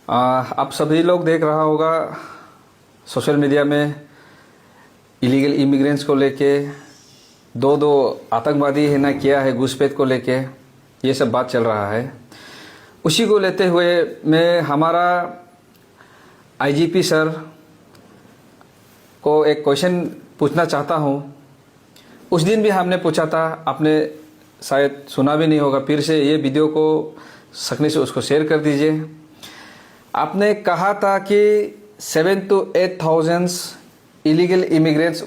आप सभी लोग देख रहा होगा सोशल मीडिया में इलीगल इमिग्रेंट्स को लेके दो आतंकवादी है ना किया है घुसपैठ को लेके ये सब बात चल रहा है। उसी को लेते हुए मैं हमारा आईजीपी सर को एक क्वेश्चन पूछना चाहता हूँ। उस दिन भी हमने पूछा था, आपने शायद सुना भी नहीं होगा, फिर से ये वीडियो को सकने से उसको शेयर कर दीजिए। आपने कहा था कि 7 to 8,000 illegal immigrants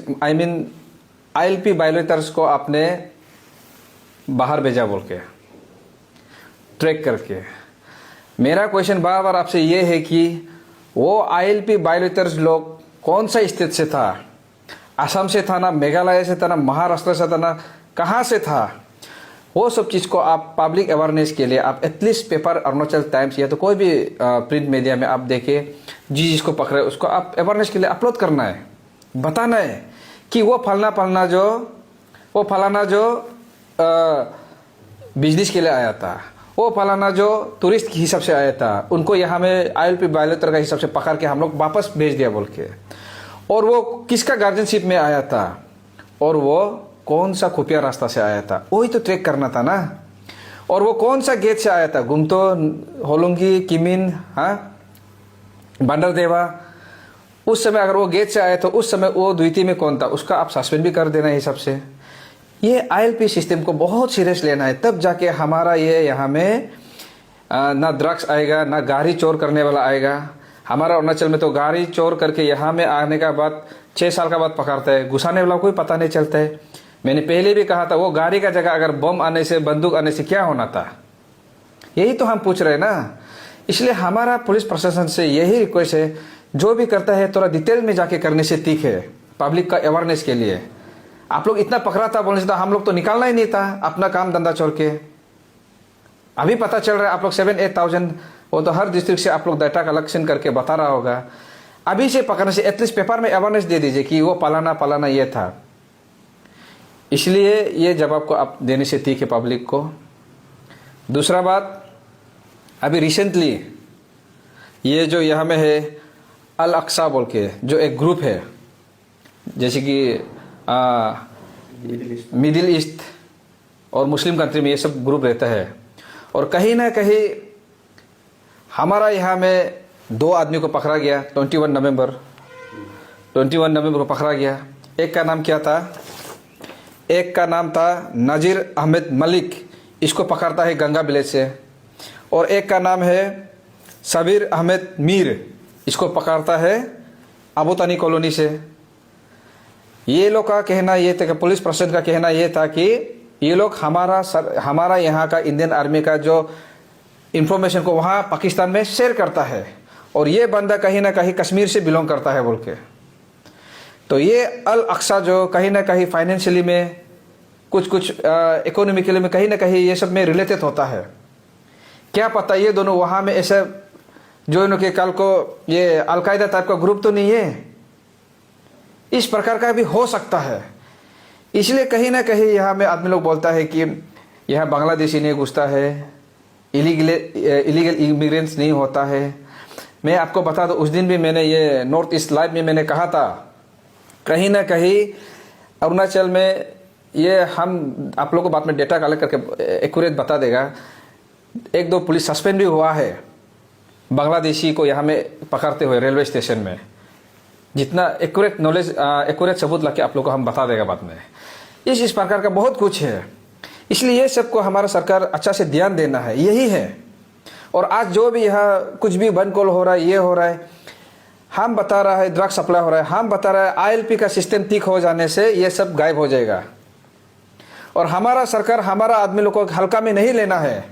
ILP violators को आपने बाहर भेजा बोल के ट्रैक करके। मेरा क्वेश्चन बार बार आपसे ये है कि वो ILP वायलेटर्स लोग कौन सा स्टेट से था? असम से था ना, मेघालय से था ना, महाराष्ट्र से था ना, कहाँ से था? वो सब चीज़ को आप पब्लिक अवेयरनेस के लिए आप एटलीस्ट पेपर अरुणाचल टाइम्स या तो कोई भी प्रिंट मीडिया में आप देखें, जिसको पकड़े उसको आप अवेयरनेस के लिए अपलोड करना है, बताना है कि वो फलाना जो बिजनेस के लिए आया था, वो फलाना जो टूरिस्ट के हिसाब से आया था, उनको यहाँ में ILP वायलेटर का हिसाब से पकड़ के हम लोग वापस भेज दिया बोल के। और वो किसका गार्जियनशिप में आया था और वो कौन सा खुफिया रास्ता से आया था, वही तो ट्रैक करना था ना। और वो कौन सा गेट से आया था, गुमतो, होलोंगी, किमिन, बंदरदेवा, उस समय अगर वो गेट से आया तो उस समय वो द्वितीय में कौन था, उसका आप सस्पेंड भी कर देना हिसाब से। ये ILP सिस्टम को बहुत सीरियस लेना है, तब जाके हमारा ये यहाँ में ना ड्रग्स आएगा, ना गाड़ी चोर करने वाला आएगा। हमारा अरुणाचल में तो गाड़ी चोर करके यहाँ में आने का बाद 6 साल का बाद पकड़ता है, घुसाने वाला कोई पता नहीं चलता है। मैंने पहले भी कहा था, वो गाड़ी का जगह अगर बम आने से, बंदूक आने से क्या होना था? यही तो हम पूछ रहे हैं ना। इसलिए हमारा पुलिस प्रशासन से यही रिक्वेस्ट है, जो भी करता है थोड़ा डिटेल में जाके करने से ठीक है, पब्लिक का अवेयरनेस के लिए। आप लोग इतना पकड़ा था बोलने से था, हम लोग तो निकालना ही नहीं था अपना काम धंधा छोड़ के। अभी पता चल रहा है आप लोग 7-8,000, वो तो हर डिस्ट्रिक्ट से आप लोग डाटा कलेक्शन करके बता रहा होगा। अभी से पकड़ने से एटलीस्ट पेपर में अवेयरनेस दे दीजिए कि वो पलाना ये था। इसलिए ये जवाब को आप देने से ठीक है पब्लिक को। दूसरा बात, अभी रिसेंटली ये जो यहाँ में है अल अक्सा बोल के जो एक ग्रुप है, जैसे कि मिडिल ईस्ट और मुस्लिम कंट्री में ये सब ग्रुप रहता है। और कहीं ना कहीं हमारा यहाँ में 2 आदमी को पकड़ा गया 21 नवंबर को पकड़ा गया। एक का नाम क्या था? एक का नाम था नज़ीर अहमद मलिक, इसको पकड़ता है गंगा विलेज से। और एक का नाम है सबीर अहमद मीर, इसको पकड़ता है अबूतानी कॉलोनी से। ये लोग का कहना ये था, पुलिस प्रशासन का कहना ये था कि ये लोग हमारा यहाँ का इंडियन आर्मी का जो इंफॉर्मेशन को वहाँ पाकिस्तान में शेयर करता है, और ये बंदा कहीं ना कहीं कश्मीर से बिलोंग करता है बोल के। तो ये अल अक्सा जो कहीं ना कहीं फाइनेंशियली में कुछ इकोनॉमिकली में कहीं ना कहीं ये सब में रिलेटेड होता है। क्या पता ये दोनों वहाँ में ऐसे जो इनके कल को ये अलकायदा टाइप का ग्रुप तो नहीं है, इस प्रकार का भी हो सकता है। इसलिए कहीं ना कहीं यहाँ में आदमी लोग बोलता है कि यहाँ बांग्लादेशी नहीं घुसता है, इलीगल इमिग्रेंट्स नहीं होता है। मैं आपको बता दूं, उस दिन भी मैंने ये नॉर्थ ईस्ट लाइव में मैंने कहा था, कहीं ना कहीं अरुणाचल में ये हम आप लोगों को बाद में डेटा कलेक्ट करके एक्यूरेट बता देगा, 1-2 पुलिस सस्पेंड भी हुआ है बांग्लादेशी को यहाँ में पकड़ते हुए रेलवे स्टेशन में। जितना एक्यूरेट सबूत लाके आप लोगों को हम बता देगा बाद में। इस प्रकार का बहुत कुछ है। इसलिए ये सबको हमारा सरकार अच्छा से ध्यान देना है, यही है। और आज जो भी यहाँ कुछ भी बंदकोल हो रहा है, ये हो रहा है, हम बता रहा है ड्रग सप्लाई हो रहा है, हम बता रहा है ILP का सिस्टम ठीक हो जाने से ये सब गायब हो जाएगा। और हमारा सरकार हमारा आदमी लोग को हल्का में नहीं लेना है,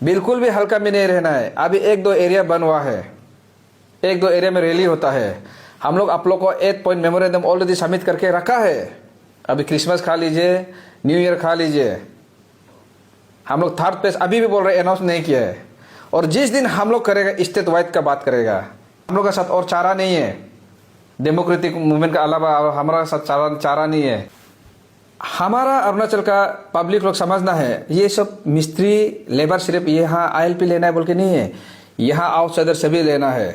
बिल्कुल भी हल्का में नहीं रहना है। अभी 1-2 एरिया बन हुआ है, 1-2 एरिया में रैली होता है। हम लोग आप लोग को 8 पॉइंट मेमोरेंडम ऑलरेडी सबमिट करके रखा है। अभी क्रिसमस खा लीजिए, न्यू ईयर खा लीजिए। हम लोग 3rd फेज अभी भी बोल रहे अनाउंस नहीं किया है। और जिस दिन हम लोग करेगा स्टेट वाइड का बात करेगा, हम लोग का साथ और चारा नहीं है, डेमोक्रेटिक मूवमेंट का अलावा हमारा साथ चारा नहीं है। हमारा अरुणाचल का पब्लिक लोग समझना है, ये सब मिस्त्री लेबर सिर्फ ये हाँ ILP लेना है बोल के नहीं है। यहाँ आउटसाइडर सभी लेना है।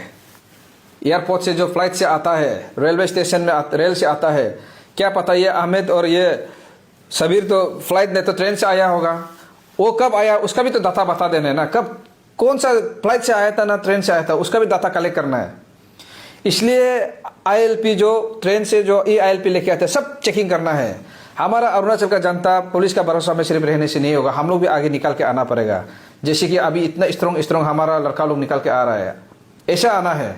एयरपोर्ट से जो फ्लाइट से आता है, रेलवे स्टेशन में रेल से आता है, क्या पता ये अहमद और ये सबीर तो फ्लाइट नहीं तो ट्रेन से आया होगा, वो कब आया उसका भी तो डाटा बता देना है ना, कब कौन सा फ्लाइट से आया था ना ट्रेन से आया था, उसका भी डाटा कलेक्ट करना है। इसलिए ILP जो ट्रेन से जो EILP लेके आते हैं सब चेकिंग करना है। हमारा अरुणाचल का जनता पुलिस का भरोसा में सिर्फ रहने से नहीं होगा, हम लोग भी आगे निकाल के आना पड़ेगा। जैसे कि अभी इतना स्ट्रॉन्ग हमारा लड़का लोग निकाल के आ रहा है, ऐसा आना है।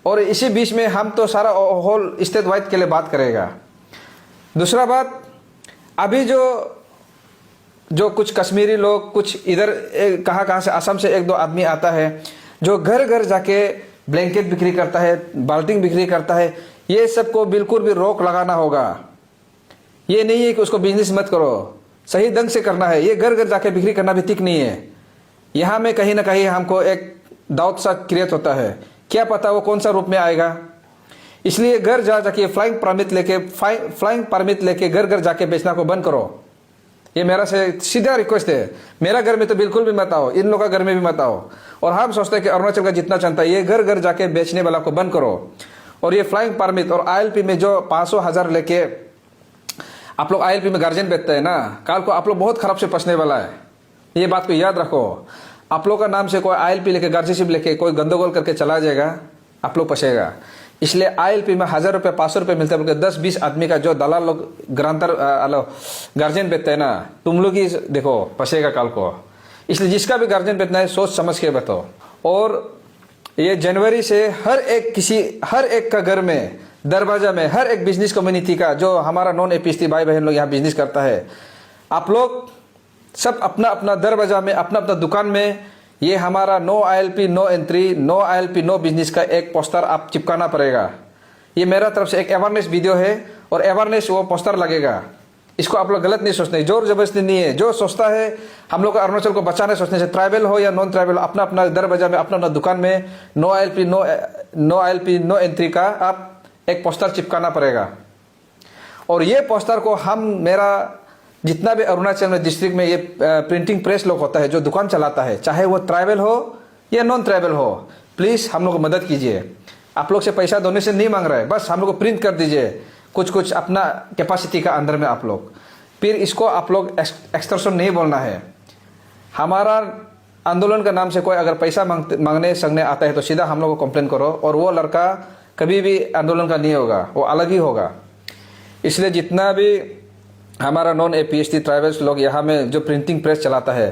और इसी बीच में हम तो सारा होल स्टेट वाइड के लिए बात करेगा। दूसरा बात, अभी जो कुछ कश्मीरी लोग कुछ इधर कहाँ से असम से 1-2 आदमी आता है जो घर घर जाके ब्लैंकेट बिक्री करता है, बाल्टिंग बिक्री करता है, ये सबको बिल्कुल भी रोक लगाना होगा। ये नहीं है कि उसको बिजनेस मत करो, सही ढंग से करना है। ये घर घर जाके बिक्री करना भी ठीक नहीं है। यहाँ में कहीं ना कहीं हमको एक डाउट सा क्रिएट होता है, क्या पता वो कौन सा रूप में आएगा। इसलिए घर जाके फ्लाइंग परमिट लेके घर घर जाके बेचना को बंद करो। ये मेरा से सीधा रिक्वेस्ट है। मेरा घर में तो बिल्कुल भी मत आओ, इन लोगों का घर में भी मत आओ। और हम सोचते हैं कि अरुणाचल का जितना जनता है ये घर घर जाके बेचने वाला को बंद करो। और ये फ्लाइंग परमिट और ILP में जो 500,000 लेके आप लोग ILP में गार्जियन बेचते हैं ना, कल को आप लोग बहुत खराब से फंसने वाला है। ये बात को याद रखो। आप लोग का नाम से कोई ILP लेके गार्जियनशिप लेके कोई गंदोगोल करके चला जाएगा, आप लोग फंसेगा। इसलिए ILP में 1,000 रुपये 500 रुपये मिलते हैं, बल्कि 10-20 आदमी का जो दलाल लोग ग्रांतर गार्जियन बेचते हैं ना, तुम लोग ही देखो फंसेगा कल को। इसलिए जिसका भी गार्जियन बेचना है सोच समझ के बेचो। और ये जनवरी से हर एक का घर में दरवाजा में हर एक बिजनेस कम्युनिटी का जो हमारा नॉन APST भाई बहन लोग यहाँ बिजनेस करता है, आप लोग सब अपना अपना दरवाजा में अपना अपना दुकान में ये हमारा no ILP no entry, no ILP no business का एक पोस्टर आप चिपकाना पड़ेगा। ये मेरा तरफ से एक अवेयरनेस वीडियो है और अवेयरनेस वो पोस्टर लगेगा। इसको आप लोग गलत नहीं सोचते, जोर जबरदस्ती नहीं है। जो सोचता है हम लोग अरुणाचल को बचाने सोचने से, ट्राइबल हो या नॉन ट्राइबल, अपना अपना दरवाजा में अपना अपना दुकान में नो ILP नो एंट्री का आप एक पोस्टर चिपकाना पड़ेगा। और ये पोस्टर को हम मेरा जितना भी अरुणाचल में डिस्ट्रिक्ट में ये प्रिंटिंग प्रेस लोग होता है जो दुकान चलाता है, चाहे वो ट्राइबल हो या नॉन ट्राइबल हो, प्लीज़ हम लोग को मदद कीजिए। आप लोग से पैसा डोनेशन नहीं मांग रहा है, बस हम लोग को प्रिंट कर दीजिए कुछ अपना कैपेसिटी का अंदर में आप लोग। फिर इसको आप लोग एक्सटर्शन नहीं बोलना है। हमारा आंदोलन का नाम से कोई अगर पैसा मांगने संगने आता है तो सीधा हम लोग को कंप्लेन करो, और वो लड़का कभी भी आंदोलन का नहीं होगा, वो अलग ही होगा। इसलिए जितना भी हमारा नॉन APST ट्राइबल्स लोग यहाँ में जो प्रिंटिंग प्रेस चलाता है,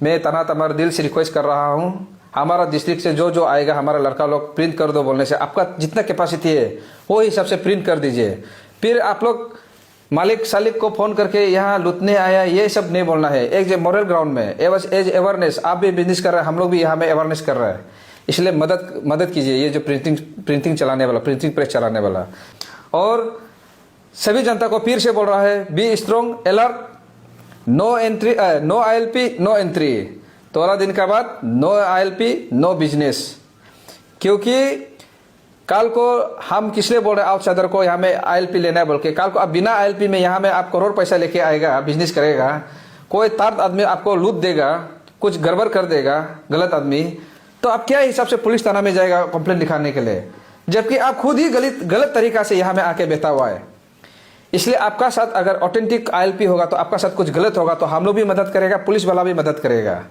मैं तमाम दिल से रिक्वेस्ट कर रहा हूँ, हमारा डिस्ट्रिक्ट से जो आएगा हमारा लड़का लोग प्रिंट कर दो बोलने से, आपका जितना कैपेसिटी है वो हिसाब से प्रिंट कर दीजिए। फिर आप लोग मालिक सालिक को फ़ोन करके यहाँ लुटने आया ये सब नहीं बोलना है। एक जो मॉरल ग्राउंड में एज अवेयरनेस, आप भी बिजनेस कर रहे हैं, हम लोग भी यहाँ में अवेयरनेस कर रहे हैं। इसलिए मदद कीजिए ये जो प्रिंटिंग चलाने वाला, प्रिंटिंग प्रेस चलाने वाला। और सभी जनता को फिर से बोल रहा है, be strong, alert, no entry, no ILP no entry. 13 दिन का बाद नो ILP नो बिजनेस। क्योंकि कल को हम किसलिए बोल रहे हैं आउटसाइडर को यहाँ में ILP लेना है बोल के, कल को अब बिना ILP में यहाँ में आप करोड़ पैसा लेके आएगा, बिजनेस करेगा, कोई तार्त आदमी आपको लूट देगा, कुछ गड़बड़ कर देगा गलत आदमी, तो आप क्या हिसाब से पुलिस थाना में जाएगा कंप्लेंट लिखाने के लिए, जबकि आप खुद ही गलत तरीका से यहाँ में आके बैठा हुआ है। इसलिए आपका साथ अगर ऑथेंटिक ILP होगा तो आपका साथ कुछ गलत होगा तो हम लोग भी मदद करेगा, पुलिस वाला भी मदद करेगा।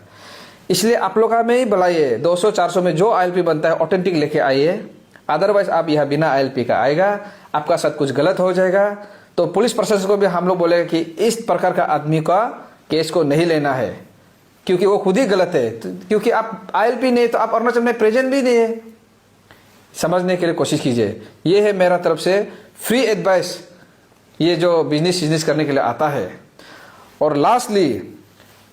इसलिए आप लोग हमें ही बुलाइए, 200-400 में जो ILP बनता है ऑथेंटिक लेके आइए। अदरवाइज आप यहाँ बिना ILP का आएगा, आपका साथ कुछ गलत हो जाएगा तो पुलिस प्रशासन को भी हम लोग बोलेगा कि इस प्रकार का आदमी का केस को नहीं लेना है, क्योंकि वो खुद ही गलत है। क्योंकि आप ILP नहीं तो आप अरुणाचल में प्रेजेंट भी नहीं है। समझने के लिए कोशिश कीजिए। ये है मेरा तरफ से फ्री एडवाइस, ये जो बिजनेस करने के लिए आता है। और लास्टली,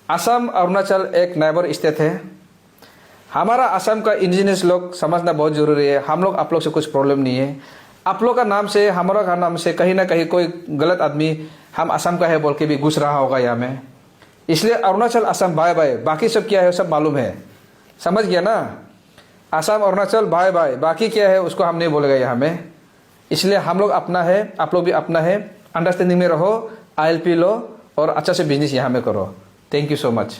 असम अरुणाचल एक नेबर स्टेट है। हमारा असम का इंडिजिनस लोग समझना बहुत ज़रूरी है। हम लोग आप लोग से कुछ प्रॉब्लम नहीं है। आप लोग का नाम से, हमारा का नाम से कहीं ना कहीं कोई गलत आदमी हम असम का है बोल के भी घुस रहा होगा यहाँ में। इसलिए अरुणाचल असम बाय बाय, बाकी सब क्या है सब मालूम है, समझ गया ना। असम अरुणाचल बाय बाय, बाकी क्या है उसको हम नहीं बोलेगा यहाँ में। इसलिए हम लोग अपना है, आप लोग भी अपना है, अंडरस्टैंडिंग में रहो, ILP लो और अच्छा से बिजनेस यहाँ में करो। Thank you so much.